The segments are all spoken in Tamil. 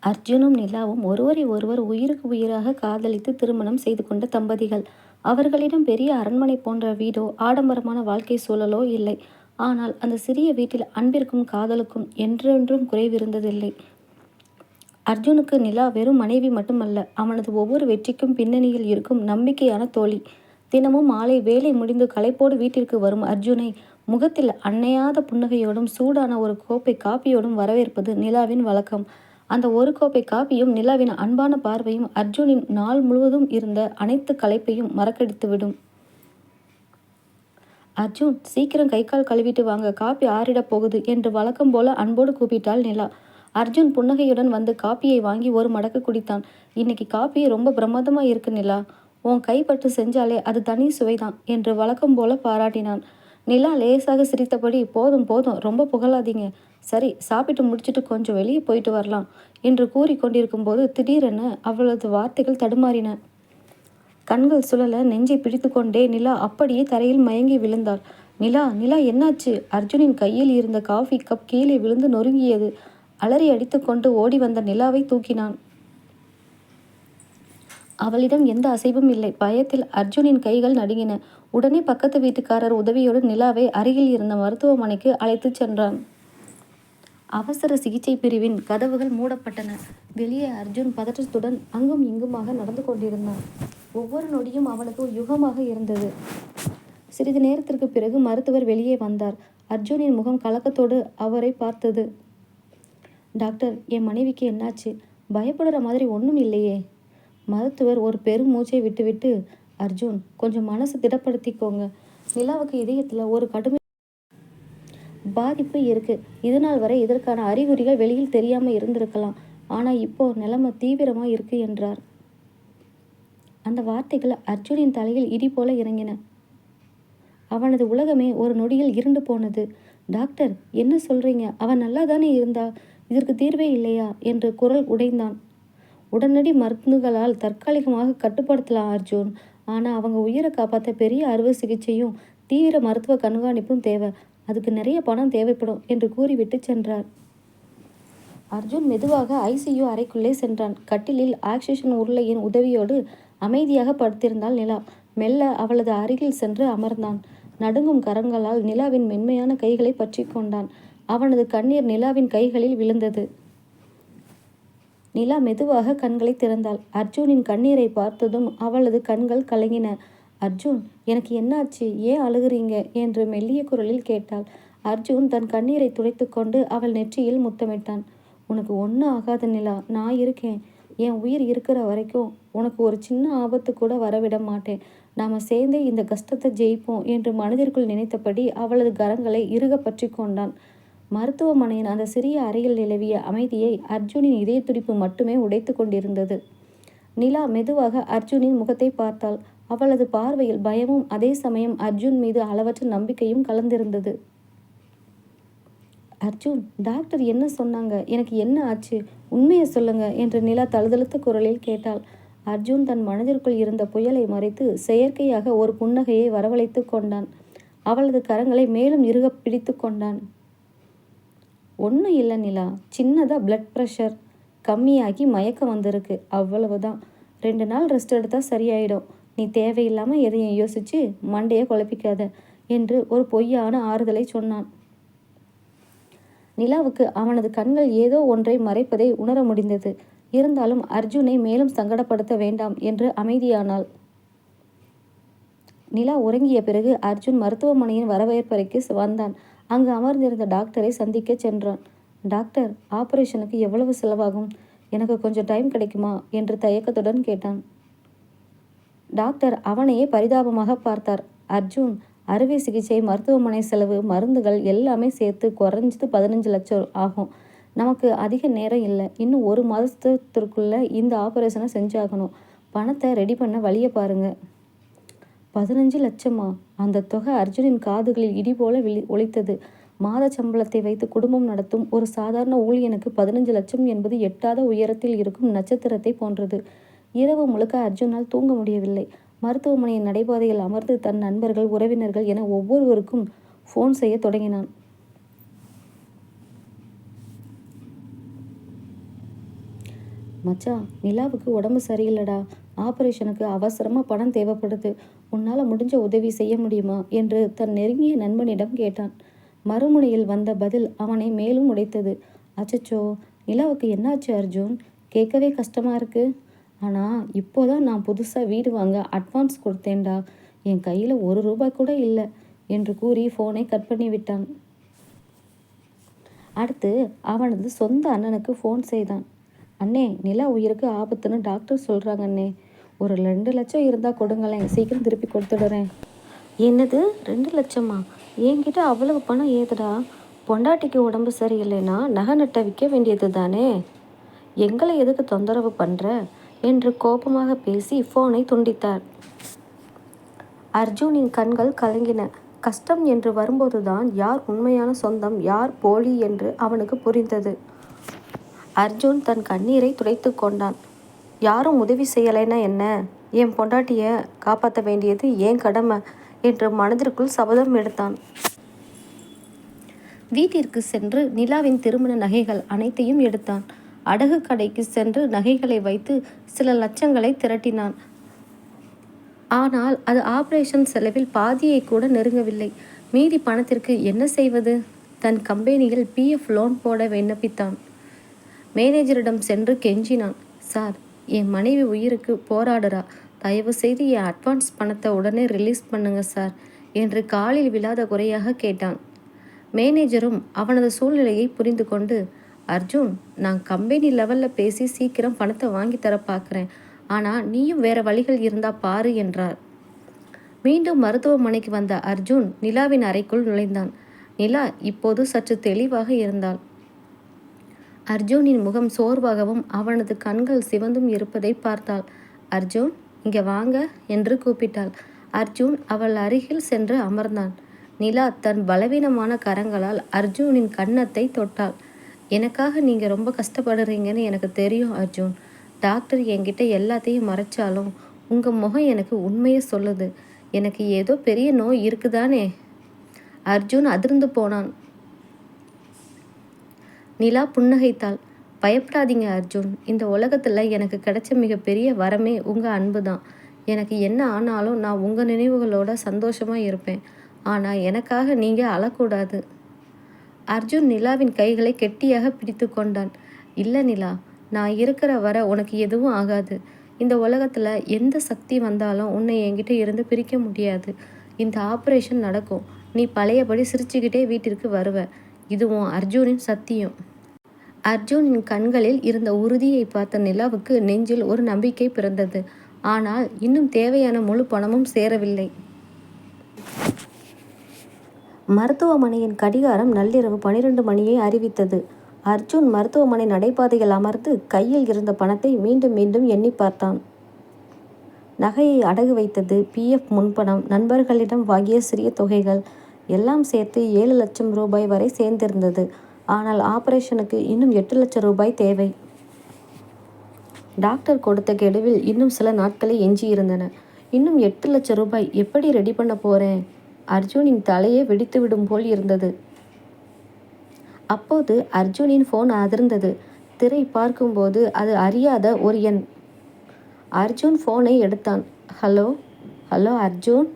அர்ஜுனும் நிலாவும் ஒருவரை ஒருவர் உயிருக்கு உயிராக காதலித்து திருமணம் செய்து கொண்ட தம்பதிகள். அவர்களிடம் பெரிய அரண்மனை போன்ற வீடோ ஆடம்பரமான வாழ்க்கை சூழலோ இல்லை. ஆனால் அந்த சிறிய வீட்டில் அன்பிற்கும் காதலுக்கும் என்றென்றும் குறைவிருந்ததில்லை. அர்ஜுனுக்கு நிலா வெறும் மனைவி மட்டுமல்ல, அவனது ஒவ்வொரு வெற்றிக்கும் பின்னணியில் இருக்கும் நம்பிக்கையான தோழி. தினமும் மாலை வேலை முடிந்து களைப்போடு வீட்டிற்கு வரும் அர்ஜுனை முகத்தில் அன்னையாத புன்னகையோடும் சூடான ஒரு கோப்பை காப்பியோடும் வரவேற்பது நிலாவின் வழக்கம். அந்த ஒரு கோப்பை காப்பியும் நிலாவின் அன்பான பார்வையும் அர்ஜுனின் நாள் முழுவதும் இருந்த அனைத்து களைப்பையும் மறக்கடித்துவிடும். அர்ஜுன், சீக்கிரம் கை கால் கழுவிட்டு வாங்க, காப்பி ஆறிடப் போகுது என்று வழக்கம் போல அன்போடு கூப்பிட்டாள் நிலா. அர்ஜுன் புன்னகையுடன் வந்து காப்பியை வாங்கி ஒரு மடக்கு குடித்தான். இன்னைக்கு காப்பி ரொம்ப பிரமாதமா இருக்கு நிலா, உன் கைப்பட்டு செஞ்சாலே அது தனி சுவைதான் என்று வழக்கம் போல பாராட்டினான். நிலா லேசாக சிரித்தபடி, போதும் போதும், ரொம்ப புகழாதீங்க, சரி சாப்பிட்டு முடிச்சுட்டு கொஞ்சம் வெளியே போயிட்டு வரலாம் என்று கூறிக்கொண்டிருக்கும் போது திடீரென அவளது வார்த்தைகள் தடுமாறின. கண்கள் சுழல நெஞ்சை பிடித்து கொண்டே நிலா அப்படியே தரையில் மயங்கி விழுந்தாள். நிலா, நிலா, என்னாச்சு? அர்ஜுனின் கையில் இருந்த காஃபி கப் கீழே விழுந்து நொறுங்கியது. அலறி அடித்து கொண்டு ஓடி வந்த நிலாவை தூக்கினான். அவளிடம் எந்த அசைவும் இல்லை. பயத்தில் அர்ஜுனின் கைகள் நடுங்கின. உடனே பக்கத்து வீட்டுக்காரர் உதவியோடு நிலாவை அருகில் இருந்த மருத்துவமனைக்கு அழைத்துச் சென்றான். அவசர சிகிச்சை பிரிவின் கதவுகள் மூடப்பட்டன. வெளியே அர்ஜுன் பதற்றத்துடன் அங்கும் இங்குமாக நடந்து கொண்டிருந்தான். ஒவ்வொரு நொடியும் அவனுக்கு யுகமாக இருந்தது. சிறிது நேரத்திற்கு பிறகு மருத்துவர் வெளியே வந்தார். அர்ஜுனின் முகம் கலக்கத்தோடு அவரை பார்த்தது. டாக்டர், என் மனைவிக்கு என்னாச்சு? பயப்படுற மாதிரி ஒன்றும் இல்லையே. மருத்துவர் ஒரு பெரும் மூச்சை விட்டுவிட்டு, அர்ஜுன், கொஞ்சம் மனசு திடப்படுத்திக்கோங்க. நிலாவுக்கு இதயத்தில் ஒரு கடுமை பாதிப்பு இருக்கு. இதுநாள் வரை இதற்கான அறிகுறிகள் வெளியில் தெரியாம இருந்திருக்கலாம். ஆனா இப்போ நிலைமை தீவிரமா இருக்கு என்றார். அந்த வார்த்தைகள் அர்ஜுனின் தலையில் இடி போல இறங்கின. அவனது உலகமே ஒரு நொடியில் இருண்டு போனது. டாக்டர், என்ன சொல்றீங்க? அவன் நல்லா தானே இருந்தா, இதற்கு தீர்வே இல்லையா என்று குரல் உடைந்தான். உடனடி மருந்துகளால் தற்காலிகமாக கட்டுப்படுத்தலாம் அர்ஜுன். ஆனா அவங்க உயிரை காப்பாற்ற பெரிய அறுவை சிகிச்சையும் தீவிர மருத்துவ கண்காணிப்பும் தேவை. அதுக்கு நிறைய பணம் தேவைப்படும் என்று கூறிவிட்டு சென்றார். அர்ஜுன் மெதுவாக ஐசியு அறைக்குள்ளே சென்றான். கட்டிலில் ஆக்சிஜன் உருளையின் உதவியோடு அமைதியாக படுத்திருந்தாள் நிலா. மெல்ல அவளது அருகில் சென்று அமர்ந்தான். நடுங்கும் கரங்களால் நிலாவின் மென்மையான கைகளை பற்றி கொண்டான். அவனது கண்ணீர் நிலாவின் கைகளில் விழுந்தது. நிலா மெதுவாக கண்களை திறந்தாள். அர்ஜுனின் கண்ணீரை பார்த்ததும் அவளது கண்கள் கலங்கின. அர்ஜுன், எனக்கு என்னாச்சு? ஏன் அழுகிறீங்க என்று மெல்லிய குரலில் கேட்டாள். அர்ஜுன் தன் கண்ணீரை துடைத்து கொண்டு அவள் நெற்றியில் முத்தமிட்டான். உனக்கு ஒன்றும் ஆகாத நிலா, நான் இருக்கேன். என் உயிர் இருக்கிற வரைக்கும் உனக்கு ஒரு சின்ன ஆபத்து கூட வரவிட மாட்டேன். நாம் சேர்ந்தே இந்த கஷ்டத்தை ஜெயிப்போம் என்று மனதிற்குள் நினைத்தபடி அவளது கரங்களை இறுக பற்றி கொண்டான். மருத்துவமனையின் அந்த சிறிய அறையில் நிலவிய அமைதியை அர்ஜுனின் இதய துடிப்பு மட்டுமே உடைத்து கொண்டிருந்தது. நிலா மெதுவாக அர்ஜுனின் முகத்தை பார்த்தாள். அவளது பார்வையில் பயமும் அதே சமயம் அர்ஜுன் மீது அளவற்ற நம்பிக்கையும் கலந்திருந்தது. அர்ஜுன், டாக்டர் என்ன சொன்னாங்க? எனக்கு என்ன ஆச்சு? உண்மையை சொல்லுங்க என்று நிலா தழுதழுத்த குரலில் கேட்டாள். அர்ஜுன் தன் மனதிற்குள் இருந்த புயலை மறைத்து செயற்கையாக ஒரு புன்னகையை வரவழைத்து கொண்டான். அவளது கரங்களை மேலும் இறுக பிடித்து கொண்டான். ஒன்றும் இல்லை நிலா, சின்னதாக பிளட் ப்ரெஷர் கம்மியாகி மயக்கம் வந்திருக்கு, அவ்வளவுதான். 2 நாள் ரெஸ்ட் எடுத்தால் சரியாயிடும். நீ தேவையில்லாமல் எதையும் யோசிச்சு மண்டையை குழப்பிக்காத என்று ஒரு பொய்யான ஆறுதலை சொன்னான். நிலாவுக்கு அவனது கண்கள் ஏதோ ஒன்றை மறைப்பதை உணர முடிந்தது. இருந்தாலும் அர்ஜுனை மேலும் சங்கடப்படுத்த வேண்டாம் என்று அமைதியானாள். நிலா உறங்கிய பிறகு அர்ஜுன் மருத்துவமனையின் வரவேற்பறைக்கு வந்தான். அங்கு அமர்ந்திருந்த டாக்டரை சந்திக்க சென்றான். டாக்டர், ஆபரேஷனுக்கு எவ்வளவு செலவாகும்? எனக்கு கொஞ்சம் டைம் கிடைக்குமா என்று தயக்கத்துடன் கேட்டான். டாக்டர் அவனையே பரிதாபமாக பார்த்தார். அர்ஜுன், அறுவை சிகிச்சை, மருத்துவமனை செலவு, மருந்துகள் எல்லாமே சேர்த்து குறைஞ்சது 15 லட்சம் ஆகும். நமக்கு அதிக நேரம் இல்லை. இன்னும் 1 மாதத்திற்குள்ள இந்த ஆபரேஷனை செஞ்சாகணும். பணத்தை ரெடி பண்ண வழியை பாருங்க. 15 லட்சமா? அந்த தொகை அர்ஜுனின் காதுகளில் இடி போல ஒலித்தது. மாத சம்பளத்தை வைத்து குடும்பம் நடத்தும் ஒரு சாதாரண ஊழியனுக்கு 15 லட்சம் என்பது எட்டாத உயரத்தில் இருக்கும் நட்சத்திரத்தை போன்றது. இரவு முழுக்க அர்ஜுனால் தூங்க முடியவில்லை. மருத்துவமனையின் நடைபாதையில் அமர்ந்து தன் நண்பர்கள், உறவினர்கள் என ஒவ்வொருவருக்கும் ஃபோன் செய்ய தொடங்கினான். மச்சான், நிலாவுக்கு உடம்பு சரியில்லடா. ஆபரேஷனுக்கு அவசரமாக பணம் தேவைப்படுது. உன்னால் முடிஞ்ச உதவி செய்ய முடியுமா என்று தன் நெருங்கிய நண்பனிடம் கேட்டான். மறுமுனையில் வந்த பதில் அவனை மேலும் உடைத்தது. அச்சச்சோ, நிலாவுக்கு என்னாச்சு அர்ஜுன்? கேட்கவே கஷ்டமாக இருக்கு. ஆனால் இப்போதான் நான் புதுசாக வீடு வாங்க அட்வான்ஸ் கொடுத்தேன்டா. என் கையில் ₹1 கூட இல்லை என்று கூறி ஃபோனை கட் பண்ணி விட்டான். அடுத்து அவனது சொந்த அண்ணனுக்கு ஃபோன் செய்தான். அண்ணே, நிலா உயிருக்கு ஆபத்துன்னு டாக்டர் சொல்கிறாங்க அண்ணே. ஒரு 2 லட்சம் இருந்தால் கொடுங்களேன், சீக்கிரம் திருப்பி கொடுத்துடுறேன். என்னது, 2 லட்சமா? என்கிட்ட அவ்வளவு பணம் ஏதுடா? பொண்டாட்டிக்கு உடம்பு சரியில்லைன்னா நகை நட்டை விற்க வேண்டியது தானே. எங்களை எதுக்கு தொந்தரவு பண்ணுற என்று கோபமாக பேசி ஃபோனை துண்டித்தார். அர்ஜுனின் கண்கள் கலங்கின. கஷ்டம் என்று வரும்போதுதான் யார் உண்மையான சொந்தம், யார் போலி என்று அவனுக்கு புரிந்தது. அர்ஜுன் தன் கண்ணீரை துடைத்து கொண்டான். யாரும் உதவி செய்யலைன்னா என்ன, என் பொண்டாட்டியை காப்பாற்ற வேண்டியது ஏன் கடமை என்று மனதிற்குள் சபதம் எடுத்தான். வீட்டிற்கு சென்று நிலாவின் திருமண நகைகள் அனைத்தையும் எடுத்தான். அடகு கடைக்கு சென்று நகைகளை வைத்து சில லட்சங்களை திரட்டினான். ஆனால் அது ஆபரேஷன் செலவில் பாதியை கூட நெருங்கவில்லை. மீதி பணத்திற்கு என்ன செய்வது? தன் கம்பெனியில் PF லோன் போட விண்ணப்பித்தான். மேனேஜரிடம் சென்று கெஞ்சினான். சார், என் மனைவி உயிருக்கு போராடுறா. தயவு செய்து என் அட்வான்ஸ் பணத்தை உடனே ரிலீஸ் பண்ணுங்க சார் என்று காலில் விழாத குறையாக கேட்டான். மேனேஜரும் அவனது சூழ்நிலையை புரிந்து கொண்டு, அர்ஜுன், நான் கம்பெனி லெவலில் பேசி சீக்கிரம் பணத்தை வாங்கி தர பார்க்குறேன். ஆனால் நீயும் வேற வழிகள் இருந்தா பாரு என்றார். மீண்டும் மருத்துவமனைக்கு வந்த அர்ஜுன் நிலாவின் அறைக்குள் நுழைந்தான். நிலா இப்போது சற்று தெளிவாக இருந்தாள். அர்ஜுனின் முகம் சோர்வாகவும் அவனது கண்கள் சிவந்தும் இருப்பதை பார்த்தாள். அர்ஜுன், இங்கே வாங்க என்று கூப்பிட்டாள். அர்ஜுன் அவள் அருகில் சென்று அமர்ந்தான். நிலா தன் பலவீனமான கரங்களால் அர்ஜுனின் கன்னத்தை தொட்டாள். எனக்காக நீங்கள் ரொம்ப கஷ்டப்படுறீங்கன்னு எனக்கு தெரியும் அர்ஜுன். டாக்டர் என்கிட்ட எல்லாத்தையும் மறைச்சாலும் உங்கள் முகம் எனக்கு உண்மையை சொல்லுது. எனக்கு ஏதோ பெரிய நோய் இருக்குதானே? அர்ஜுன் அதிர்ந்து போனான். நிலா புன்னகைத்தாள். பயப்படாதீங்க அர்ஜுன், இந்த உலகத்தில் எனக்கு கிடைச்ச மிகப்பெரிய வரமே உங்கள் அன்பு தான். எனக்கு என்ன ஆனாலும் நான் உங்கள் நினைவுகளோட சந்தோஷமாக இருப்பேன். ஆனால் எனக்காக நீங்கள் அழக்கூடாது. அர்ஜுன் நிலாவின் கைகளை கெட்டியாக பிடித்து கொண்டான். இல்லை நிலா, நான் இருக்கிற வரை உனக்கு எதுவும் ஆகாது. இந்த உலகத்தில் எந்த சக்தி வந்தாலும் உன்னை என்கிட்ட இருந்து பிரிக்க முடியாது. இந்த ஆப்ரேஷன் நடக்கும். நீ பழையபடி சிரிச்சுக்கிட்டே வீட்டிற்கு வருவ. இதுவும் அர்ஜுனின் சத்தியம். அர்ஜுனின் கண்களில் இருந்த உறுதியை பார்த்த நிலாவுக்கு நெஞ்சில் ஒரு நம்பிக்கை பிறந்தது. ஆனால் இன்னும் தேவையான முழு பணமும் சேரவில்லை. மருத்துவமனையின் கடிகாரம் நள்ளிரவு 12 மணியை அறிவித்தது. அர்ஜுன் மருத்துவமனை நடைபாதையில் அமர்ந்து கையில் இருந்த பணத்தை மீண்டும் மீண்டும் எண்ணி பார்த்தான். நகையை அடகு வைத்தது, PF முன்பணம், நண்பர்களிடம் வாங்கிய சிறிய தொகைகள் எல்லாம் சேர்த்து 7 லட்சம் ரூபாய் வரை சேர்ந்திருந்தது. ஆனால் ஆபரேஷனுக்கு இன்னும் 8 லட்சம் ரூபாய் தேவை. டாக்டர் கொடுத்த கெடுவில் இன்னும் சில நாட்களே எஞ்சியிருந்தன. இன்னும் 8 லட்சம் ரூபாய் எப்படி ரெடி பண்ண போறேன்? அர்ஜுனின் தலையே வெடித்துவிடும் போல் இருந்தது. அப்போது அர்ஜுனின் ஃபோன் அதிர்ந்தது. திரை பார்க்கும்போது அது அறியாத ஒரு எண். அர்ஜுன் ஃபோனை எடுத்தான். ஹலோ ஹலோ அர்ஜுன்,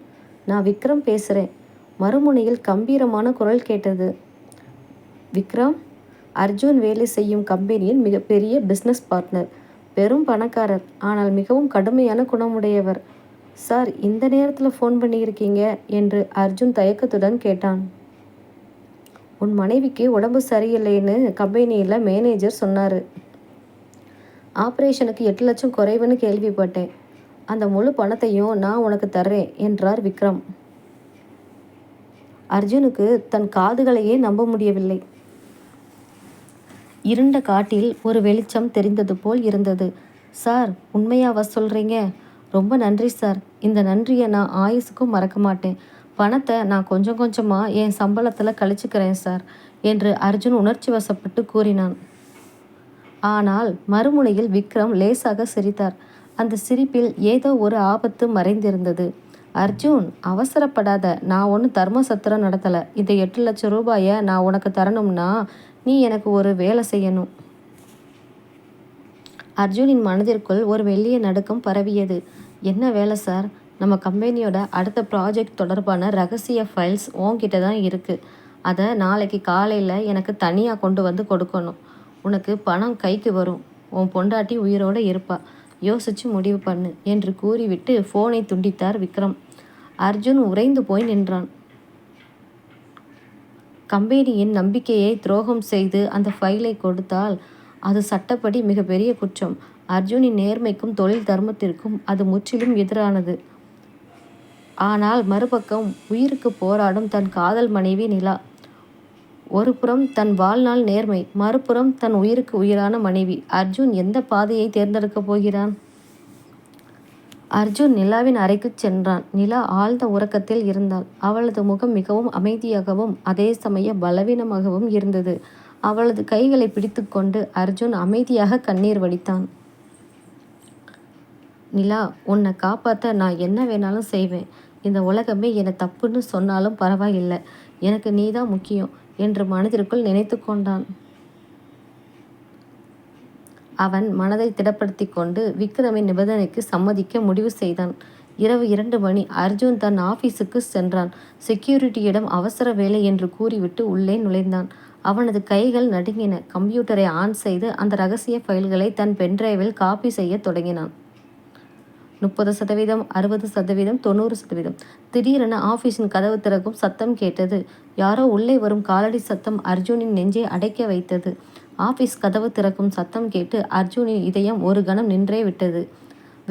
நான் விக்ரம் பேசுகிறேன். மறுமுனையில் கம்பீரமான குரல் கேட்டது. விக்ரம்? அர்ஜுன் வேலை செய்யும் கம்பெனியின் மிகப்பெரிய பிஸ்னஸ் பார்ட்னர். பெரும் பணக்காரர், ஆனால் மிகவும் கடுமையான குணமுடையவர். சார், இந்த நேரத்தில் ஃபோன் பண்ணியிருக்கீங்க என்று அர்ஜுன் தயக்கத்துடன் கேட்டான். உன் மனைவிக்கு உடம்பு சரியில்லைன்னு கம்பெனியில் மேனேஜர் சொன்னார். ஆப்ரேஷனுக்கு 8 லட்சம் குறைவுன்னு கேள்விப்பட்டேன். அந்த முழு பணத்தையும் நான் உனக்கு தர்றேன் என்றார் விக்ரம். அர்ஜுனுக்கு தன் காதுகளையே நம்ப முடியவில்லை. இருண்ட காட்டில் ஒரு வெளிச்சம் தெரிந்தது போல் இருந்தது. சார், உண்மையாவா சொல்கிறீங்க? ரொம்ப நன்றி சார். இந்த நன்றியை நான் ஆயுசுக்கும் மறக்க மாட்டேன். பணத்தை நான் கொஞ்சம் கொஞ்சமாக என் சம்பளத்தில் கழிச்சுக்கிறேன் சார் என்று அர்ஜுன் உணர்ச்சி வசப்பட்டு கூறினான். ஆனால் மறுமுனையில் விக்ரம் லேசாக சிரித்தார். அந்த சிரிப்பில் ஏதோ ஒரு ஆபத்து மறைந்திருந்தது. அர்ஜுன், அவசரப்படாத. நான் ஒன்றும் தர்ம சத்திரம் நடத்தலை. இந்த 8 லட்சம் ரூபாயை நான் உனக்கு தரணும்னா நீ எனக்கு ஒரு வேலை செய்யணும். அர்ஜுனின் மனதிற்குள் ஒரு மெல்லிய நடுக்கம் பரவியது. என்ன வேலை சார்? நம்ம கம்பெனியோட அடுத்த ப்ராஜெக்ட் தொடர்பான ரகசிய ஃபைல்ஸ் உன்கிட்ட தான் இருக்குது. அதை நாளைக்கு காலையில் எனக்கு தனியாக கொண்டு வந்து கொடுக்கணும். உனக்கு பணம் கைக்கு வரும். உன் பொண்டாட்டி உயிரோடு இருப்பா. யோசிச்சு முடிவு பண்ணு என்று கூறிவிட்டு ஃபோனை துண்டித்தார் விக்ரம். அர்ஜுன் உறைந்து போய் நின்றான். கம்பெனியின் நம்பிக்கையை துரோகம் செய்து அந்த ஃபைலை கொடுத்தால் அது சட்டப்படி மிகப்பெரிய குற்றம். அர்ஜுனின் நேர்மைக்கும் தொழில் தர்மத்திற்கும் அது முற்றிலும் எதிரானது. ஆனால் மறுபக்கம் உயிருக்கு போராடும் தன் காதல் மனைவி நிலா. ஒரு புறம் தன் வாழ்நாள் நேர்மை, மறுபுறம் தன் உயிருக்கு உயிரான மனைவி. அர்ஜுன் எந்த பாதையை தேர்ந்தெடுக்கப் போகிறான்? அர்ஜுன் நிலாவின் அறைக்கு சென்றான். நிலா ஆழ்ந்த உறக்கத்தில் இருந்தாள். அவளது முகம் மிகவும் அமைதியாகவும் அதே சமயம் பலவீனமாகவும் இருந்தது. அவளது கைகளை பிடித்து கொண்டு அர்ஜுன் அமைதியாக கண்ணீர் வடித்தான். நிலா, உன்னை காப்பாற்ற நான் என்ன வேணாலும் செய்வேன். இந்த உலகமே என்னை தப்புன்னு சொன்னாலும் பரவாயில்லை. எனக்கு நீதான் முக்கியம் என்று மனதிற்குள் நினைத்து கொண்டான். அவன் மனதை திடப்படுத்தி கொண்டு விக்ரமின் நிபந்தனைக்கு சம்மதிக்க முடிவு செய்தான். இரவு 2 மணி. அர்ஜுன் தன் ஆபீஸுக்கு சென்றான். செக்யூரிட்டியிடம் அவசர வேலை என்று கூறிவிட்டு உள்ளே நுழைந்தான். அவனது கைகள் நடுங்கின. கம்ப்யூட்டரை ஆன் செய்து அந்த ரகசிய ஃபைல்களை தன் பென்டிரைவில் காப்பி செய்ய தொடங்கினான். 30%, 60%, 90%. திடீரென ஆபீஸின் கதவு திறக்கும் சத்தம் கேட்டது. யாரோ உள்ளே வரும் காலடி சத்தம் அர்ஜுனின் நெஞ்சை அடைக்க வைத்தது. ஆபீஸ் கதவு திறக்கும் சத்தம் கேட்டு அர்ஜுனின் இதயம் ஒரு கணம் நின்றே விட்டது.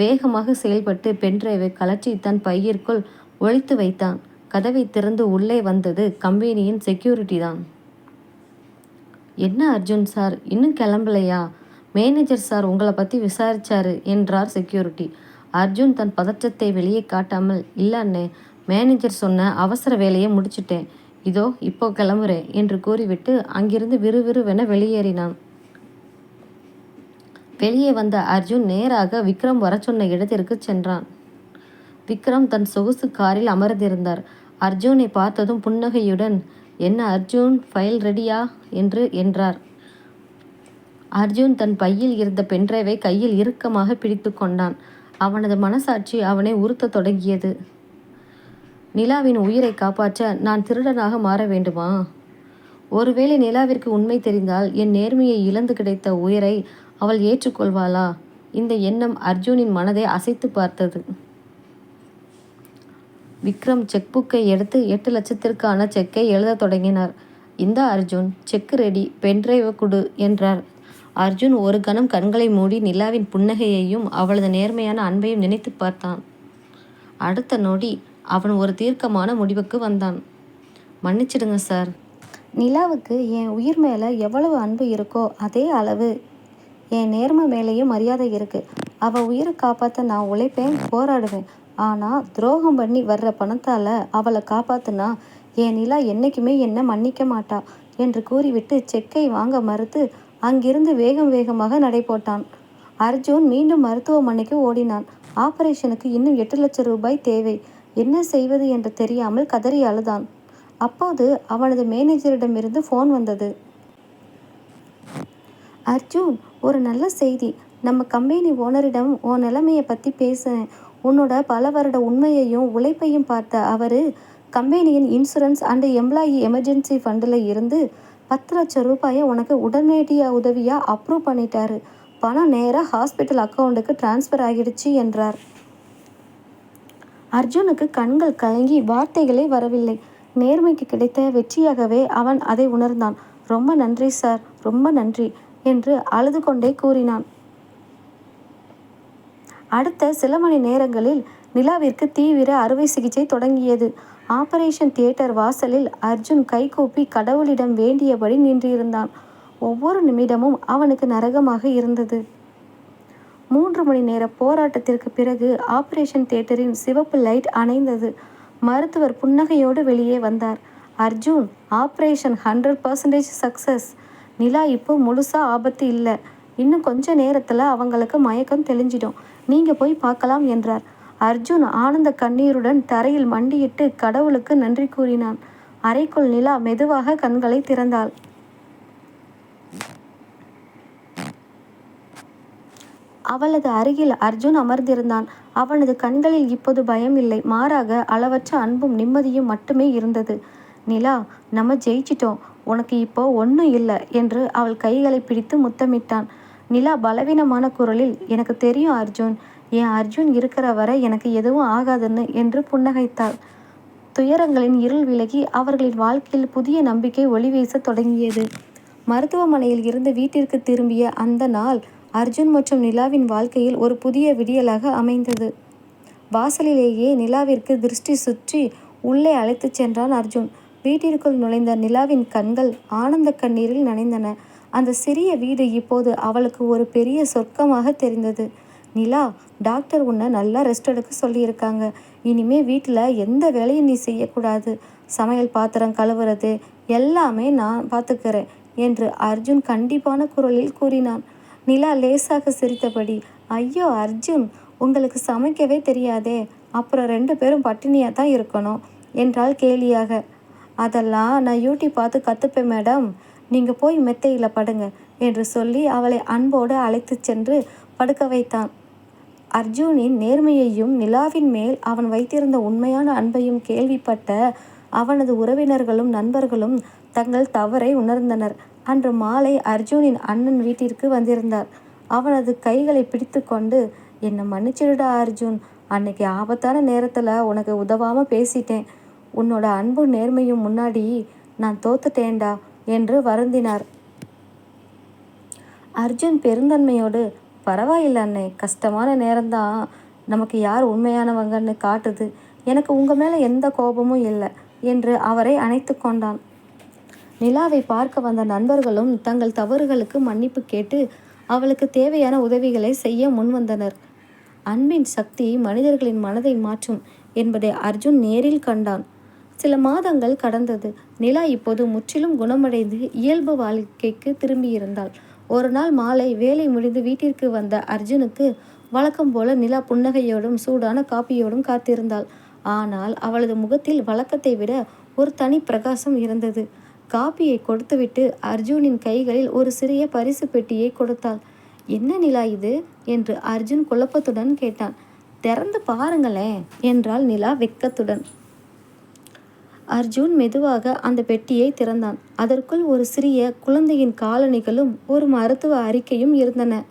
வேகமாக செயல்பட்டு பென்டிரைவை கலற்றி தன் பையிற்குள் ஒளித்து வைத்தான். கதவை திறந்து உள்ளே வந்தது கம்பெனியின் செக்யூரிட்டி தான். என்ன அர்ஜுன் சார், இன்னும் கிளம்பலையா? மேனேஜர் சார் உங்களை பற்றி விசாரிச்சாரு என்றார் செக்யூரிட்டி. அர்ஜுன் தன் பதற்றத்தை வெளியே காட்டாமல், இல்லை அண்ணே, மேனேஜர் சொன்ன அவசர வேலையை முடிச்சிட்டேன், இதோ இப்போ கிளம்புறேன் என்று கூறிவிட்டு அங்கிருந்து விறுவிறுவென வெளியேறினான். வெளியே வந்த அர்ஜுன் நேராக விக்ரம் வர சொன்ன இடத்திற்கு சென்றான். விக்ரம் தன் சொகுசு காரில் அமர்ந்திருந்தார். அர்ஜுனை பார்த்ததும் புன்னகையுடன், என்ன அர்ஜுன், ஃபைல் ரெடியா என்றார். அர்ஜுன் தன் பையில் இருந்த பென்டிரைவை கையில் இறுக்கமாக பிடித்து கொண்டான். அவனது மனசாட்சி அவனை உறுத்த தொடங்கியது. நிலாவின் உயிரை காப்பாற்ற நான் திருடனாக மாற வேண்டுமா? ஒருவேளை நிலாவிற்கு உண்மை தெரிந்தால் என் நேர்மையை இழந்து கிடைத்த உயிரை அவள் ஏற்றுக்கொள்வாளா? இந்த எண்ணம் அர்ஜுனின் மனதை அசைத்து பார்த்தது. விக்ரம் செக்புக்கை எடுத்து 8 லட்சத்திற்கான செக்கை எழுத தொடங்கினார். இந்த அர்ஜுன், செக் ரெடி, பென்டிரைவை கொடு என்றார். அர்ஜுன் ஒரு கணம் கண்களை மூடி நிலாவின் புன்னகையையும் அவளது நேர்மையான அன்பையும் நினைத்து பார்த்தான். அடுத்த நொடி அவன் ஒரு தீர்க்கமான முடிவுக்கு வந்தான். மன்னிச்சிடுங்க சார். நிலாவுக்கு என் உயிர் மேலே எவ்வளவு அன்பு இருக்கோ அதே அளவு என் நேர்மை மேலேயும் மரியாதை இருக்குது. அவள் உயிரை காப்பாற்ற நான் உழைப்பேன், போராடுவேன். ஆனால் துரோகம் பண்ணி வர்ற பணத்தால் அவளை காப்பாற்றுனா என் நிலா என்றைக்குமே என்னை மன்னிக்க மாட்டா என்று கூறிவிட்டு செக்கை வாங்க மறுத்து அங்கிருந்து வேகமாக நடை போட்டான். அர்ஜுன் மீண்டும் மருத்துவமனைக்கு ஓடினான். ஆபரேஷனுக்கு இன்னும் 8 லட்சம் ரூபாய் தேவை. என்ன செய்வது என்று தெரியாமல் கதறி அழுதான். அப்போது அவனது மேனேஜரிடமிருந்து ஃபோன் வந்தது. அர்ஜுன், ஒரு நல்ல செய்தி. நம்ம கம்பெனி ஓனரிடம் உன் நிலைமையை பற்றி பேசினேன். உன்னோட பல வருட உண்மையையும் உழைப்பையும் பார்த்த அவர் கம்பெனியின் இன்சூரன்ஸ் அண்ட் எம்ப்ளாயி எமர்ஜென்சி ஃபண்டில் இருந்து 10 லட்சம் ரூபாயை உனக்கு உடனடியாக உதவியாக அப்ரூவ் பண்ணிட்டாரு. பணம் நேராக ஹாஸ்பிட்டல் அக்கௌண்ட்டுக்கு டிரான்ஸ்ஃபர் ஆகிடுச்சு என்றார். அர்ஜுனுக்கு கண்கள் கலங்கி வார்த்தைகளே வரவில்லை. நேர்மைக்கு கிடைத்த வெற்றியாகவே அவன் அதை உணர்ந்தான். ரொம்ப நன்றி சார், ரொம்ப நன்றி என்று அழுது கொண்டே கூறினான். அடுத்த சில மணி நேரங்களில் நிலாவிற்கு தீவிர அறுவை சிகிச்சை தொடங்கியது. ஆபரேஷன் தியேட்டர் வாசலில் அர்ஜுன் கைகூப்பி கடவுளிடம் வேண்டியபடி நின்றிருந்தான். ஒவ்வொரு நிமிடமும் அவனுக்கு நரகமாக இருந்தது. 3 மணி நேர போராட்டத்திற்கு பிறகு ஆபரேஷன் தியேட்டரின் சிவப்பு லைட் அணைந்தது. மருத்துவர் புன்னகையோடு வெளியே வந்தார். Arjun, operation 100% success. நிலா இப்போ முழுசா ஆபத்து இல்லை. இன்னும் கொஞ்ச நேரத்தில் அவங்களுக்கு மயக்கம் தெளிஞ்சிடும். நீங்கள் போய் பார்க்கலாம் என்றார். அர்ஜுன் ஆனந்த கண்ணீருடன் தரையில் மண்டியிட்டு கடவுளுக்கு நன்றி கூறினான். அறைக்குள் நிலா மெதுவாக கண்களை திறந்தாள். அவளது அருகில் அர்ஜுன் அமர்ந்திருந்தான். அவனது கண்களில் இப்போது பயம் இல்லை, மாறாக அளவற்ற அன்பும் நிம்மதியும் மட்டுமே இருந்தது. நிலா, நம்ம ஜெயிச்சிட்டோம், உனக்கு இப்போ ஒன்றும் இல்லை என்று அவள் கைகளை பிடித்து முத்தமிட்டான். நிலா பலவீனமான குரலில், எனக்கு தெரியும் அர்ஜுன், என் அர்ஜுன் இருக்கிற வரை எனக்கு எதுவும் ஆகாதுன்னு என்று புன்னகைத்தாள். துயரங்களின் இருள் விலகி அவர்களின் வாழ்க்கையில் புதிய நம்பிக்கை ஒளி வீசத் தொடங்கியது. மருத்துவமனையில் இருந்து வீட்டிற்கு திரும்பிய அந்த நாள் அர்ஜுன் மற்றும் நிலாவின் வாழ்க்கையில் ஒரு புதிய விடியலாக அமைந்தது. வாசலிலேயே நிலாவிற்கு திருஷ்டி சுற்றி உள்ளே அழைத்துச் சென்றான் அர்ஜுன். வீட்டிற்குள் நுழைந்த நிலாவின் கண்கள் ஆனந்த கண்ணீரில் நனைந்தன. அந்த சிறிய வீடு இப்போது அவளுக்கு ஒரு பெரிய சொர்க்கமாக தெரிந்தது. நிலா, டாக்டர் உன்னை நல்லா ரெஸ்ட் எடுக்க சொல்லியிருக்காங்க. இனிமே வீட்டில் எந்த வேலையும் நீ செய்யக்கூடாது. சமையல் பாத்திரம் கழுவுறது எல்லாமே நான் பார்த்துக்கிறேன் என்று அர்ஜுன் கண்டிப்பான குரலில் கூறினான். நிலா லேசாக சிரித்தபடி, ஐயோ அர்ஜுன், உங்களுக்கு சமைக்கவே தெரியாதே, அப்புறம் 2 பேரும் பட்டினியாக தான் இருக்கணும் என்றாள் கேலியாக. அதெல்லாம் நான் யூடியூப் பார்த்து கற்றுப்பேன் மேடம், நீங்கள் போய் மெத்தையில் படுங்க என்று சொல்லி அவளை அன்போடு அழைத்து சென்று படுக்க வைத்தான். அர்ஜுனின் நேர்மையையும் நிலாவின் மேல் அவன் வைத்திருந்த உண்மையான அன்பையும் கேள்விப்பட்ட அவனது உறவினர்களும் நண்பர்களும் தங்கள் தவறை உணர்ந்தனர். அன்று மாலை அர்ஜுனின் அண்ணன் வீட்டிற்கு வந்திருந்தார். அவனது கைகளை பிடித்து கொண்டு, என்னை மன்னிச்சிடுடா அர்ஜுன், அன்னைக்கு ஆபத்தான நேரத்தில் உனக்கு உதவாமல் பேசிட்டேன். உன்னோட அன்பும் நேர்மையும் முன்னாடி நான் தோத்துட்டேன்டா என்று வருந்தினார். அர்ஜுன் பெருந்தன்மையோடு, பரவாயில்ல அண்ணே, கஷ்டமான நேரம்தான் நமக்கு யார் உண்மையானவங்கன்னு காட்டுது. எனக்கு உங்கள் மேலே எந்த கோபமும் இல்லை என்று அவரை அணைத்து கொண்டான். நிலாவை பார்க்க வந்த நண்பர்களும் தங்கள் தவறுகளுக்கு மன்னிப்பு கேட்டு அவளுக்கு தேவையான உதவிகளை செய்ய முன்வந்தனர். அன்பின் சக்தி மனிதர்களின் மனதை மாற்றும் என்பதை அர்ஜுன் நேரில் கண்டான். சில மாதங்கள் கடந்தது. நிலா இப்போது முற்றிலும் குணமடைந்து இயல்பு வாழ்க்கைக்கு திரும்பியிருந்தாள். ஒரு நாள் மாலை வேலை முடிந்து வீட்டிற்கு வந்த அர்ஜுனுக்கு வழக்கம் போல நிலா புன்னகையோடும் சூடான காப்பியோடும் காத்திருந்தாள். ஆனால் அவளது முகத்தில் வழக்கத்தை விட ஒரு தனி பிரகாசம் இருந்தது. காப்பியை கொடுத்துவிட்டு அர்ஜுனின் கைகளில் ஒரு சிறிய பரிசு பெட்டியை கொடுத்தாள். என்ன நிலா இது என்று அர்ஜுன் குழப்பத்துடன் கேட்டான். திறந்து பாருங்களேன் என்றாள் நிலா வெட்கத்துடன். அர்ஜுன் மெதுவாக அந்த பெட்டியை திறந்தான். அதற்குள் ஒரு சிறிய குழந்தையின் காலணிகளும் ஒரு மருத்துவ அறிக்கையும் இருந்தன.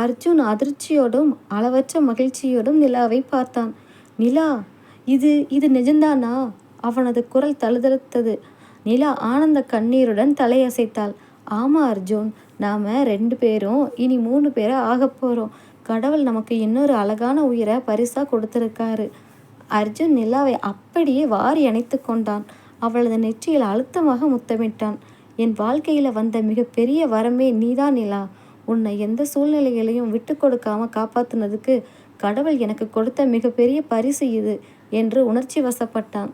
அர்ஜுன் அதிர்ச்சியோடும் அளவற்ற மகிழ்ச்சியோடும் நிலாவை பார்த்தான். நிலா, இது இது நிஜம்தானா? அவனது குரல் தழுதழுத்தது. நிலா ஆனந்த கண்ணீருடன் தலையசைத்தாள். ஆமா அர்ஜுன், நாம் 2 பேரும் இனி 3 பேரை ஆக போகிறோம். கடவுள் நமக்கு இன்னொரு அழகான உயிரை பரிசா கொடுத்துருக்காரு. அர்ஜுன் நிலாவை அப்படியே வாரி அணைத்து கொண்டான். அவளது நெற்றியில் அழுத்தமாக முத்தமிட்டான். என் வாழ்க்கையில் வந்த மிகப்பெரிய வரமே நீதான் நிலா. உன்னை எந்த சூழ்நிலைகளையும் விட்டு கொடுக்காம காப்பாற்றினதுக்கு கடவுள் எனக்கு கொடுத்த மிகப்பெரிய பரிசு இது என்று உணர்ச்சி வசப்பட்டான்.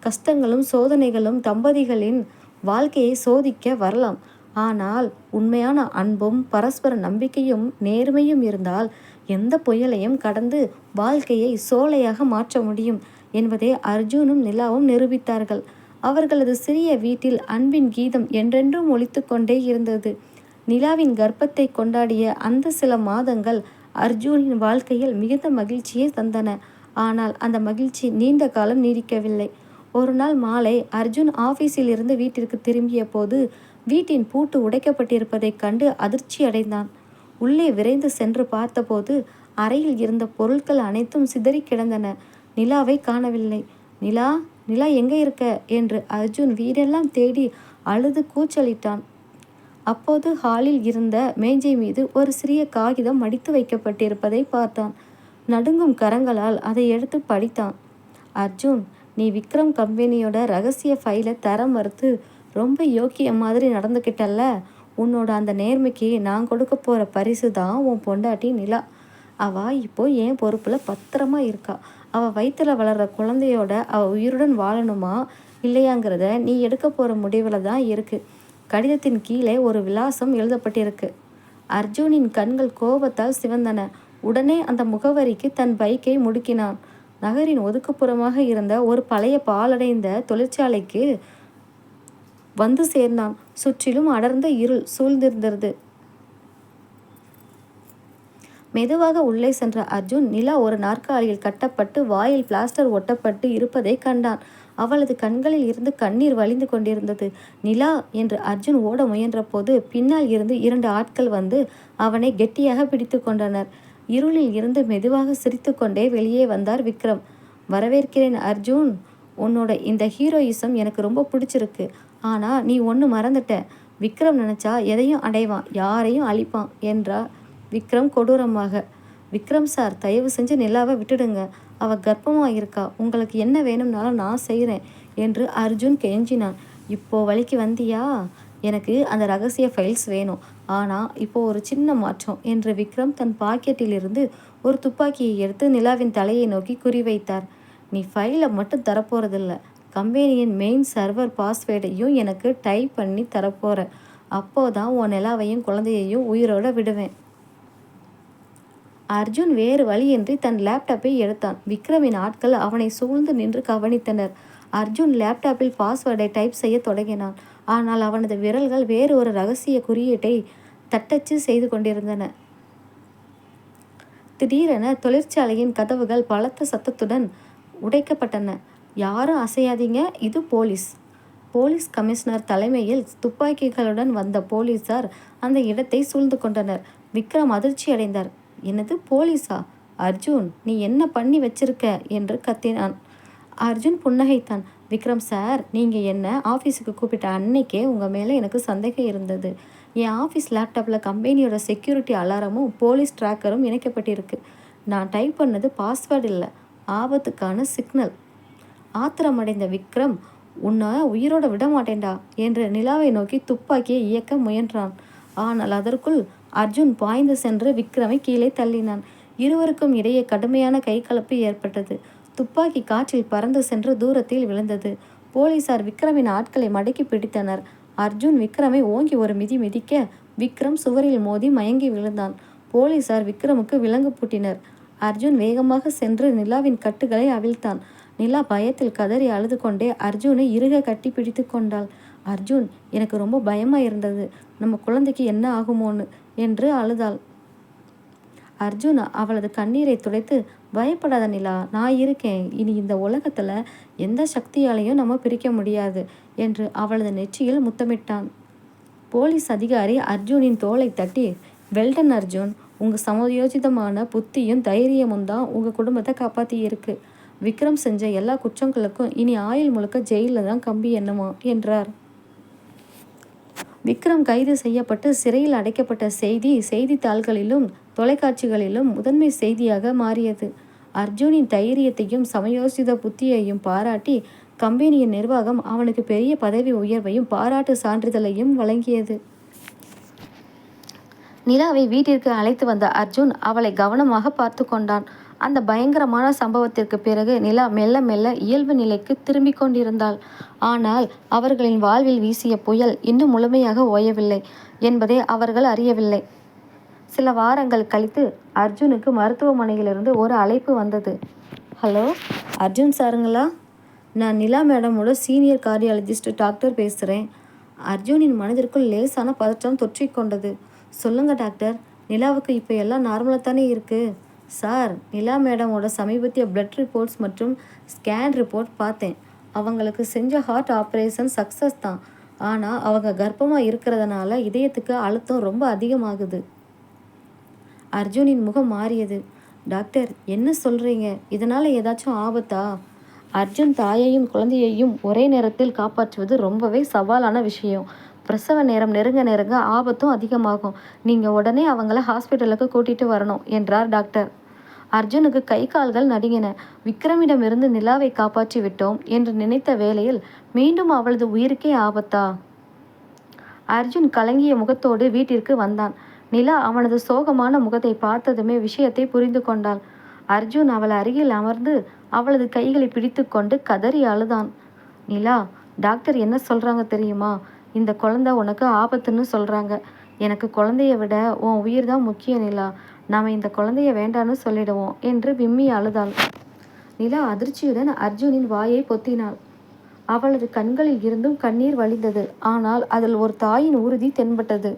கஷ்டங்களும் சோதனைகளும் தம்பதிகளின் வாழ்க்கையை சோதிக்க வரலாம். ஆனால் உண்மையான அன்பும் பரஸ்பர நம்பிக்கையும் நேர்மையும் இருந்தால் எந்த புயலையும் கடந்து வாழ்க்கையை சோலையாக மாற்ற முடியும் என்பதை அர்ஜுனும் நிலாவும் நிரூபித்தார்கள். அவர்களது சிறிய வீட்டில் அன்பின் கீதம் என்றென்றும் ஒலித்து கொண்டே இருந்தது. நிலாவின் கர்ப்பத்தை கொண்டாடிய அந்த சில மாதங்கள் அர்ஜுனின் வாழ்க்கையில் மிகுந்த மகிழ்ச்சியை தந்தன. ஆனால் அந்த மகிழ்ச்சி நீண்ட காலம் நீடிக்கவில்லை. ஒரு நாள் மாலை அர்ஜுன் ஆபீஸில் இருந்து வீட்டிற்கு திரும்பிய போது வீட்டின் பூட்டு உடைக்கப்பட்டிருப்பதைக் கண்டு அதிர்ச்சி அடைந்தான். உள்ளே விரைந்து சென்று பார்த்தபோது அறையில் இருந்த பொருட்கள் அனைத்தும் சிதறி கிடந்தன. நிலாவை காணவில்லை. நிலா, நிலா எங்கே இருக்க என்று அர்ஜுன் வீடெல்லாம் தேடி அழுது கூச்சலிட்டான். அப்போது ஹாலில் இருந்த மேஜை மீது ஒரு சிறிய காகிதம் மடித்து வைக்கப்பட்டிருப்பதை பார்த்தான். நடுங்கும் கரங்களால் அதை எடுத்து படித்தான். அர்ஜுன், நீ விக்ரம் கம்பெனியோட ரகசிய ஃபைலை தர மறுத்து ரொம்ப யோக்கிய மாதிரி நடந்துக்கிட்டல்ல, உன்னோட அந்த நேர்மைக்கு நான் கொடுக்க போகிற பரிசு தான் உன் பொண்டாட்டி நிலா. அவள் இப்போ என் பொறுப்பில் பத்திரமா இருக்கா. அவள் வயிற்றில் வளர்கிற குழந்தையோட அவள் உயிருடன் வாழணுமா இல்லையாங்கிறத நீ எடுக்க போகிற முடிவில் தான் இருக்குது. கடிதத்தின் கீழே ஒரு விலாசம் எழுதப்பட்டிருக்கு. அர்ஜுனின் கண்கள் கோபத்தால் சிவந்தன. உடனே அந்த முகவரிக்கு தன் பைக்கை முடுக்கினான். நகரின் ஒதுக்குப்புறமாக இருந்த ஒரு பழைய பாலடைந்த தொழிற்சாலைக்கு வந்து சேர்ந்தான். சுற்றிலும் அடர்ந்த இருள் சூழ்ந்திருந்தது. மெதுவாக உள்ளே சென்ற அர்ஜுன் நிலா ஒரு நாற்காலியில் கட்டப்பட்டு வாயில் பிளாஸ்டர் ஒட்டப்பட்டு இருப்பதை கண்டான். அவளது கண்களில் இருந்து கண்ணீர் வழிந்து கொண்டிருந்தது. நிலா என்று அர்ஜுன் ஓட முயன்றபோது பின்னால் இருந்து 2 ஆட்கள் வந்து அவனை கெட்டியாக பிடித்து கொண்டனர். இருளில் இருந்து மெதுவாக சிரித்துக்கொண்டே வெளியே வந்தார் விக்ரம். வரவேற்கிறேன் அர்ஜுன். உன்னோட இந்த ஹீரோயிசம் எனக்கு ரொம்ப பிடிச்சிருக்கு. ஆனா நீ ஒன்று மறந்துட்ட. விக்ரம் நினைச்சா எதையும் அடைவான், யாரையும் அழிப்பான் என்றார் விக்ரம் கொடூரமாக. விக்ரம் சார், தயவு செஞ்சு நிலாவை விட்டுடுங்க. அவ கர்ப்பமாக இருக்கா. உங்களுக்கு என்ன வேணும்னாலும் நான் செய்கிறேன் என்று அர்ஜுன் கெஞ்சினான். இப்போ வழிக்கு வந்தியா? எனக்கு அந்த ரகசிய ஃபைல்ஸ் வேணும். ஆனால் இப்போ ஒரு சின்ன மாற்றம் என்று விக்ரம் தன் பாக்கெட்டிலிருந்து ஒரு துப்பாக்கியை எடுத்து நிலாவின் தலையை நோக்கி குறிவைத்தார். நீ ஃபைலை மட்டும் தரப்போறதில்ல, கம்பெனியின் மெயின் சர்வர் பாஸ்வேர்டையும் எனக்கு டைப் பண்ணி தரப்போற. அப்போதான் உன் நிலாவையும் குழந்தையையும் உயிரோட விடுவேன். அர்ஜுன் வேறு வழியின்றி தன் லேப்டாப்பை எடுத்தான். விக்ரமின் ஆட்கள் அவனை சூழ்ந்து நின்று கவனித்தனர். அர்ஜுன் லேப்டாப்பில் பாஸ்வேர்டை டைப் செய்ய தொடங்கினான். ஆனால் அவனது விரல்கள் வேறு ஒரு ரகசிய குறியீட்டை தட்டச்சு செய்து கொண்டிருந்தன. திடீரென தொழிற்சாலையின் கதவுகள் பலத்த சத்தத்துடன் உடைக்கப்பட்டன. யாரும் அசையாதீங்க, இது போலீஸ். போலீஸ் கமிஷனர் தலைமையில் துப்பாக்கிகளுடன் வந்த போலீசார் அந்த இடத்தை சூழ்ந்து கொண்டனர். விக்ரம் அதிர்ச்சி அடைந்தார். என்னது, போலீஸா? அர்ஜுன், நீ என்ன பண்ணி வச்சிருக்க என்று கத்தினான். அர்ஜுன் புன்னகைத்தான். விக்ரம் சார், நீங்கள் என்ன ஆஃபீஸுக்கு கூப்பிட்ட அன்னைக்கே உங்கள் மேலே எனக்கு சந்தேகம் இருந்தது. என் ஆஃபீஸ் லேப்டாப்பில் கம்பெனியோட செக்யூரிட்டி அலாரமும் போலீஸ் ட்ராக்கரும் இணைக்கப்பட்டிருக்கு. நான் டைப் பண்ணது பாஸ்வேர்டு இல்லை, ஆபத்துக்கான சிக்னல். ஆத்திரமடைந்த விக்ரம், உன்னை உயிரோட விட மாட்டேன்டா என்று நிலாவை நோக்கி துப்பாக்கியை இயக்க முயன்றான். ஆனால் அதற்குள் அர்ஜுன் பாய்ந்து சென்று விக்ரமை கீழே தள்ளினான். இருவருக்கும் இடையே கடுமையான கைகலப்பு ஏற்பட்டது. துப்பாக்கி காற்றில் பறந்து சென்று தூரத்தில் விழுந்தது. போலீசார் விக்ரமின் ஆட்களை மடக்கி பிடித்தனர். அர்ஜுன் விக்ரமை ஓங்கி ஒரு மிதி மிதிக்க விக்ரம் சுவரில் மோதி மயங்கி விழுந்தான். போலீசார் விக்ரமுக்கு விலங்கு பூட்டினர். அர்ஜுன் வேகமாக சென்று நிலாவின் கட்டுகளை அவிழ்த்தான். நிலா பயத்தில் கதறி அழுது கொண்டே அர்ஜுனை இறுக கட்டி பிடித்து கொண்டாள். அர்ஜுன், எனக்கு ரொம்ப பயமாக இருந்தது, நம்ம குழந்தைக்கு என்ன ஆகுமோன்னு என்று அழுதாள். அர்ஜுன் அவளது கண்ணீரை துடைத்து, பயப்படாத நிலா, நான் இருக்கேன். இனி இந்த உலகத்தில் எந்த சக்தியாலையும் நம்ம பிரிக்க முடியாது என்று அவளது நெற்றியில் முத்தமிட்டான். போலீஸ் அதிகாரி அர்ஜுனின் தோளை தட்டி, வெல்டன் அர்ஜுன், உங்கள் சமயோஜிதமான புத்தியும் தைரியமும் தான் உங்கள் குடும்பத்தை காப்பாற்றி இருக்கு. விக்ரம் செஞ்ச எல்லா குற்றங்களுக்கும் இனி ஆயுள் முழுக்க ஜெயிலில் தான் கம்பி எண்ணுமா என்றார். விக்ரம் கைது செய்யப்பட்டு சிறையில் அடைக்கப்பட்ட செய்தி செய்தித்தாள்களிலும் தொலைக்காட்சிகளிலும் முதன்மை செய்தியாக மாறியது. அர்ஜுனின் தைரியத்தையும் சமயோசித புத்தியையும் பாராட்டி கம்பெனியின் நிர்வாகம் அவனுக்கு பெரிய பதவி உயர்வையும் பாராட்டு சான்றிதழையும் வழங்கியது. நிலாவை வீட்டிற்கு அழைத்து வந்த அர்ஜுன் அவளை கவனமாக பார்த்து கொண்டான். அந்த பயங்கரமான சம்பவத்திற்கு பிறகு நிலா மெல்ல மெல்ல இயல்பு நிலைக்கு திரும்பிக் கொண்டிருந்தாள். ஆனால் அவர்களின் வாழ்வில் வீசிய புயல் இன்னும் முழுமையாக ஓயவில்லை என்பதை அவர்கள் அறியவில்லை. சில வாரங்கள் கழித்து அர்ஜுனுக்கு மருத்துவமனையிலிருந்து ஒரு அழைப்பு வந்தது. ஹலோ, அர்ஜுன் சாருங்களா? நான் நிலா மேடமோட சீனியர் கார்டியாலஜிஸ்ட் டாக்டர் பேசுகிறேன். அர்ஜுனின் மனதிற்குள் லேசான பதற்றம் தொற்றிக்கொண்டது. சொல்லுங்க டாக்டர், நிலாவுக்கு இப்போ எல்லாம் நார்மலாக தானே இருக்குது? சார், நிலா மேடமோட சமீபத்திய பிளட் ரிப்போர்ட்ஸ் மற்றும் ஸ்கேன் ரிப்போர்ட் பார்த்தேன். அவங்களுக்கு செஞ்ச ஹார்ட் ஆப்ரேஷன் சக்ஸஸ் தான். ஆனால் அவங்க கர்ப்பமாக இருக்கிறதுனால இதயத்துக்கு அழுத்தம் ரொம்ப அதிகமாகுது. அர்ஜுனின் முகம் மாறியது. டாக்டர், என்ன சொல்கிறீங்க? இதனால் ஏதாச்சும் ஆபத்தா? அர்ஜுன் தாயையும் குழந்தையையும் ஒரே நேரத்தில் காப்பாற்றுவது ரொம்பவே சவாலான விஷயம். பிரசவ நேரம் நெருங்க நெருங்க ஆபத்தும் அதிகமாகும். நீங்கள் உடனே அவங்கள ஹாஸ்பிட்டலுக்கு கூட்டிகிட்டு வரணும் என்றார் டாக்டர். அர்ஜுனுக்கு கை கால்கள் நடுங்கின. விக்ரமிடமிருந்து நிலாவை காப்பாற்றி விட்டோம் என்று நினைத்த வேளையில் மீண்டும் அவளது உயிருக்கே ஆபத்தா? அர்ஜுன் கலங்கிய முகத்தோடு வீட்டிற்கு வந்தான். நிலா அவனது சோகமான முகத்தை பார்த்ததுமே விஷயத்தை புரிந்து கொண்டாள். அர்ஜுன் அவள் அருகில் அமர்ந்து அவளது கைகளை பிடித்து கொண்டு கதறி அழுதான். நிலா, டாக்டர் என்ன சொல்கிறாங்க தெரியுமா? இந்த குழந்தை உனக்கு ஆபத்துன்னு சொல்கிறாங்க. எனக்கு குழந்தைய விட உன் உயிர் தான் முக்கியம் நிலா. நாம் இந்த குழந்தைய வேண்டான்னு சொல்லிடுவோம் என்று விம்மி அழுதாள். நிலா அதிர்ச்சியுடன் அர்ஜுனின் வாயை பொத்தினாள். அவளது கண்களில் இருந்தும் கண்ணீர் வழிந்தது. ஆனால் அதில் ஒரு தாயின் உறுதி தென்பட்டது.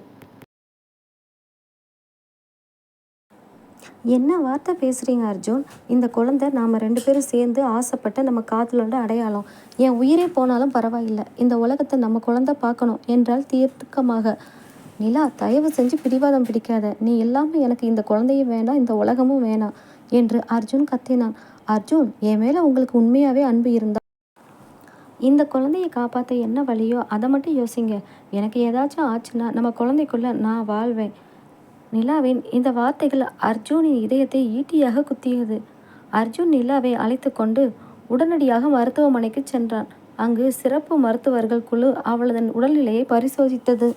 என்ன வார்த்தை பேசுகிறீங்க அர்ஜுன்? இந்த குழந்தை நாம் 2 பேரும் சேர்ந்து ஆசைப்பட்ட நம்ம காதலோட அடையாளம். என் உயிரே போனாலும் பரவாயில்லை, இந்த உலகத்தை நம்ம குழந்தை பார்க்கணும் என்றால் தீர்க்கமாக. நிலா, தயவு செஞ்சு பிடிவாதம் பிடிக்காத. நீ இல்லாமல் எனக்கு இந்த குழந்தையும் வேண்டாம், இந்த உலகமும் வேணாம் என்று அர்ஜுன் கத்தினான். அர்ஜுன், என் மேலே உங்களுக்கு உண்மையாகவே அன்பு இருந்தா இந்த குழந்தையை காப்பாற்ற என்ன வழியோ அதை மட்டும் யோசிங்க. எனக்கு ஏதாச்சும் ஆச்சுன்னா நம்ம குழந்தைக்குள்ள நான் வாழ்வேன். நிலாவின் இந்த வார்த்தைகள் அர்ஜுனின் இதயத்தை ஈட்டியாக குத்தியது. அர்ஜுன் நிலாவை அழைத்து கொண்டு உடனடியாக மருத்துவமனைக்கு சென்றான். அங்கு சிறப்பு மருத்துவர்கள் குழு அவளது உடல்நிலையை பரிசோதித்தது.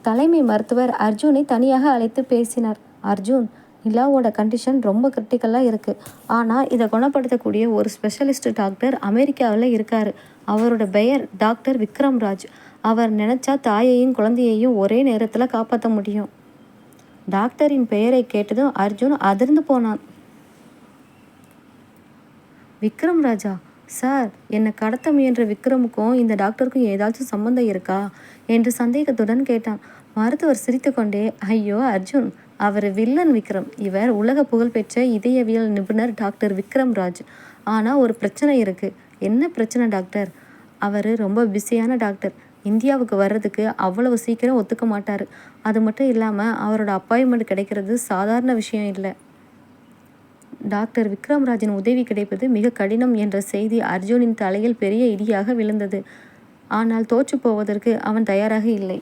தலைமை மருத்துவர் அர்ஜுனை தனியாக அழைத்து பேசினார். அர்ஜுன், நிலாவோட கண்டிஷன் ரொம்ப கிரிட்டிக்கலாக இருக்குது. ஆனால் இதை குணப்படுத்தக்கூடிய ஒரு ஸ்பெஷலிஸ்ட் டாக்டர் அமெரிக்காவில் இருக்கார். அவரோட பெயர் டாக்டர் விக்ரம் ராஜ். அவர் நினச்சா தாயையும் குழந்தையையும் ஒரே நேரத்தில் காப்பாற்ற முடியும். டாக்டரின் பெயரை கேட்டதும் அர்ஜுன் அதிர்ந்து போனான். விக்ரம் ராஜா சார், என்னை கடத்த முயன்ற விக்ரமுக்கும் இந்த டாக்டருக்கும் ஏதாச்சும் சம்மந்தம் இருக்கா என்று சந்தேகத்துடன் கேட்டான். மருத்துவர் சிரித்து கொண்டே, ஐயோ அர்ஜுன், அவர் வில்லன் விக்ரம். இவர் உலக புகழ்பெற்ற இதயவியல் நிபுணர் டாக்டர் விக்ரம் ராஜ். ஆனால் ஒரு பிரச்சனை இருக்குது. என்ன பிரச்சனை டாக்டர்? அவர் ரொம்ப பிஸியான டாக்டர். இந்தியாவுக்கு வர்றதுக்கு அவ்வளவு சீக்கிரம் ஒத்துக்க மாட்டார். அது மட்டும் இல்லாமல் அவரோட அப்பாயின்மெண்ட் கிடைக்கிறது சாதாரண விஷயம் இல்லை. டாக்டர் விக்ரம்ராஜின் உதவி கிடைப்பது மிக கடினம் என்ற செய்தி அர்ஜுனின் தலையில் பெரிய இடியாக விழுந்தது. ஆனால் தோற்று போவதற்கு அவன் தயாராக இல்லை.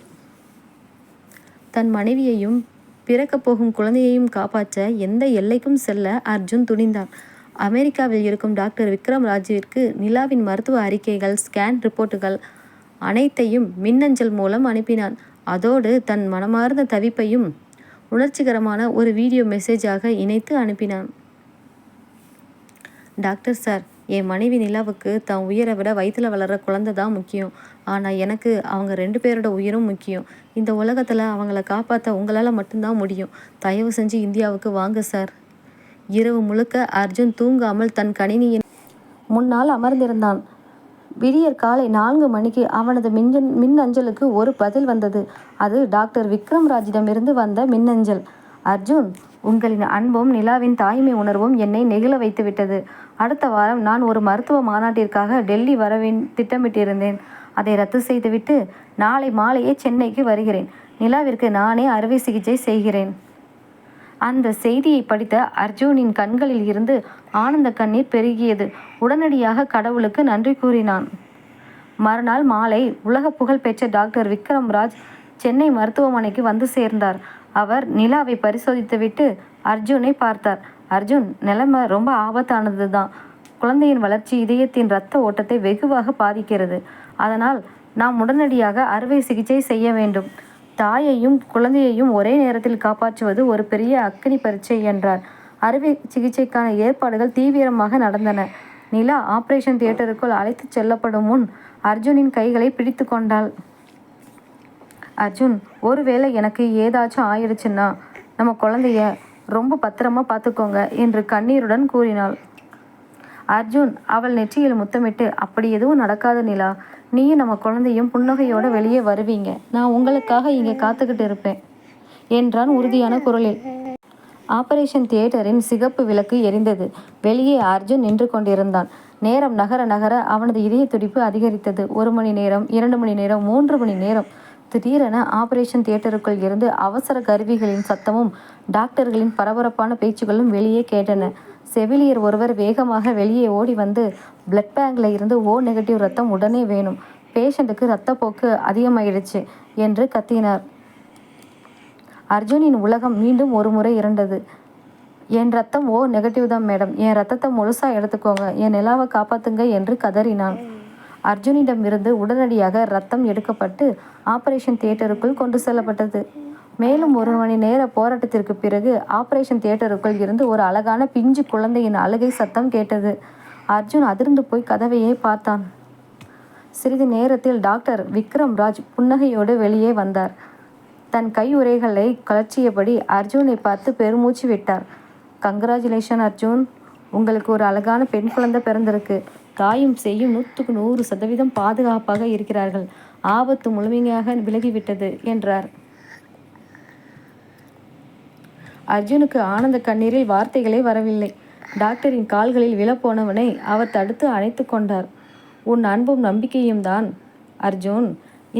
தன் மனைவியையும் பிறக்கப் போகும் குழந்தையையும் காப்பாற்ற எந்த எல்லைக்கும் செல்ல அர்ஜுன் துணிந்தான். அமெரிக்காவில் இருக்கும் டாக்டர் விக்ரம் ராஜுவிற்கு நிலாவின் மருத்துவ அறிக்கைகள், ஸ்கேன் ரிப்போர்ட்டுகள் அனைத்தையும் மின்னஞ்சல் மூலம் அனுப்பினான். அதோடு தன் மனமார்ந்த தவிப்பையும் உணர்ச்சிகரமான ஒரு வீடியோ மெசேஜாக இணைத்து அனுப்பினான். டாக்டர் சார், என் மனைவி நிலாவுக்கு தான் உயிரை விட வயிற்றில் வளர்கிற குழந்தை தான் முக்கியம். ஆனால் எனக்கு அவங்க 2 பேரோட உயிரும் முக்கியம். இந்த உலகத்தில் அவங்கள காப்பாற்ற உங்களால் மட்டும்தான் முடியும். தயவு செஞ்சு இந்தியாவுக்கு வாங்க சார். இரவு முழுக்க அர்ஜுன் தூங்காமல் தன் கணினியின் முன்னால் அமர்ந்திருந்தான். விடியற் காலை 4 மணிக்கு அவனது மின்னஞ்சலுக்கு ஒரு பதில் வந்தது. அது டாக்டர் விக்ரம் ராஜிடமிருந்து வந்த மின்னஞ்சல். அர்ஜுன், உங்களின் அன்பும் நிலாவின் தாய்மை உணர்வும் என்னை நெகிழ வைத்து விட்டது. அடுத்த வாரம் நான் ஒரு மருத்துவ மாநாட்டிற்காக டெல்லி வரவின் திட்டமிட்டிருந்தேன். அதை ரத்து செய்துவிட்டு நாளை மாலையே சென்னைக்கு வருகிறேன். நிலாவிற்கு நானே அறுவை சிகிச்சை செய்கிறேன். அந்த செய்தியை படித்த அர்ஜுனின் கண்களில் இருந்து ஆனந்த கண்ணீர் பெருகியது. உடனடியாக கடவுளுக்கு நன்றி கூறினான். மறுநாள் மாலை உலக புகழ்பெற்ற டாக்டர் விக்ரம் ராஜ் சென்னை மருத்துவமனைக்கு வந்து சேர்ந்தார். அவர் நிலாவை பரிசோதித்துவிட்டு அர்ஜுனை பார்த்தார். அர்ஜுன், நிலைமை ரொம்ப ஆபத்தானது தான். குழந்தையின் வளர்ச்சி இதயத்தின் இரத்த ஓட்டத்தை வெகுவாக பாதிக்கிறது. அதனால் நாம் உடனடியாக அறுவை சிகிச்சை செய்ய வேண்டும். தாயையும் குழந்தையையும் ஒரே நேரத்தில் காப்பாற்றுவது ஒரு பெரிய அக்னி பரீட்சை என்றார். அறுவை சிகிச்சைக்கான ஏற்பாடுகள் தீவிரமாக நடந்தன. நிலா ஆபரேஷன் தியேட்டருக்குள் அழைத்து செல்லப்படும் முன் அர்ஜுனின் கைகளை பிடித்து கொண்டாள். அர்ஜுன், ஒருவேளை எனக்கு ஏதாச்சும் ஆயிடுச்சுன்னா நம்ம குழந்தைய ரொம்ப பத்திரமா பார்த்துக்கோங்க என்று கண்ணீருடன் கூறினாள். அர்ஜுன் அவள் நெற்றியில் முத்தமிட்டு, அப்படி எதுவும் நடக்காத நிலா. நீயும் நம்ம குழந்தையும் புன்னகையோடு வெளியே வருவீங்க. நான் உங்களுக்காக இங்கே காத்துக்கிட்டு இருப்பேன் என்றான் உறுதியான குரலில். ஆபரேஷன் தியேட்டரின் சிகப்பு விளக்கு எரிந்தது. வெளியே அர்ஜுன் நின்று கொண்டிருந்தான். நேரம் நகர நகர அவனது இதய துடிப்பு அதிகரித்தது. 1 மணி நேரம், 2 மணி நேரம், 3 மணி நேரம். திடீரென ஆபரேஷன் தியேட்டருக்குள் இருந்து அவசர கருவிகளின் சத்தமும் டாக்டர்களின் பரபரப்பான பேச்சுகளும் வெளியே கேட்டன. செவிலியர் ஒருவர் வேகமாக வெளியே ஓடி வந்து, பிளட் பேங்கில் இருந்து O- ரத்தம் உடனே வேணும், பேஷண்ட்டுக்கு இரத்தப்போக்கு அதிகமாயிடுச்சு என்று கத்தினார். அர்ஜுனின் உலகம் மீண்டும் ஒரு முறை இருண்டது. என் ரத்தம் O- தான் மேடம், என் ரத்தத்தை முழுசாக எடுத்துக்கோங்க, என் நிலாவை காப்பாத்துங்க என்று கதறினான். அர்ஜுனிடமிருந்து உடனடியாக ரத்தம் எடுக்கப்பட்டு ஆபரேஷன் தியேட்டருக்குள் கொண்டு செல்லப்பட்டது. மேலும் 1 மணி நேர போராட்டத்திற்கு பிறகு ஆபரேஷன் தியேட்டருக்குள் இருந்து ஒரு அழகான பிஞ்சு குழந்தையின் அழுகை சத்தம் கேட்டது. அர்ஜுன் அதிர்ந்து போய் கதவையே பார்த்தான். சிறிது நேரத்தில் டாக்டர் விக்ரம் ராஜ் புன்னகையோடு வெளியே வந்தார். தன் கை உறைகளை கழற்றியபடி அர்ஜுனை பார்த்து பெருமூச்சு விட்டார். கங்க்ராச்சுலேஷன் அர்ஜுன், உங்களுக்கு ஒரு அழகான பெண் குழந்தை பிறந்திருக்கு. தாயும் செய்யும் 100% பாதுகாப்பாக இருக்கிறார்கள். ஆபத்து முழுமையாக விலகிவிட்டது என்றார். அர்ஜுனுக்கு ஆனந்த கண்ணீரில் வார்த்தைகளே வரவில்லை. டாக்டரின் கால்களில் விழப்போனவனை அவர் தடுத்து அணைத்து கொண்டார். உன் அன்பும் நம்பிக்கையும் தான் அர்ஜுன்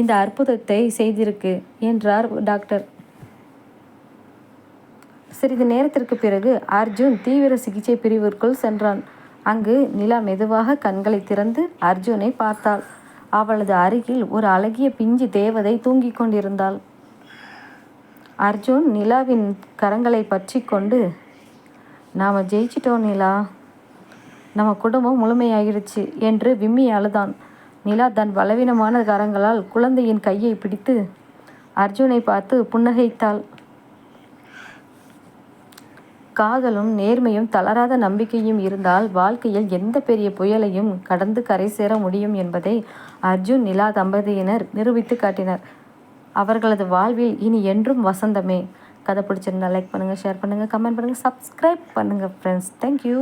இந்த அற்புதத்தை செய்திருக்கு என்றார் டாக்டர். சிறிது நேரத்திற்கு பிறகு அர்ஜுன் தீவிர சிகிச்சை பிரிவிற்குள் சென்றான். அங்கு நிலா மெதுவாக கண்களை திறந்து அர்ஜுனை பார்த்தாள். அவளது அருகில் ஒரு அழகிய பிஞ்சு தேவதை தூங்கிக் கொண்டிருந்தாள். அர்ஜுன் நிலாவின் கரங்களை பற்றி கொண்டு, நாம் ஜெயிச்சிட்டோம் நிலா, நம்ம குடும்பம் முழுமையாகிடுச்சு என்று விம்மி அழுதான். நிலா தன் பலவீனமான கரங்களால் குழந்தையின் கையை பிடித்து அர்ஜுனை பார்த்து புன்னகைத்தாள். காதலும் நேர்மையும் தளராத நம்பிக்கையும் இருந்தால் வாழ்க்கையில் எந்த பெரிய புயலையும் கடந்து கரை சேர முடியும் என்பதை அர்ஜுன் நிலா தம்பதியினர் நிரூபித்து காட்டினர். அவர்களது வாழ்வில் இனி என்றும் வசந்தமே. கதை பிடிச்சிருந்தா லைக் பண்ணுங்கள், ஷேர் பண்ணுங்கள், கமெண்ட் பண்ணுங்கள், சப்ஸ்கிரைப் பண்ணுங்கள் ஃப்ரெண்ட்ஸ். தேங்க்யூ.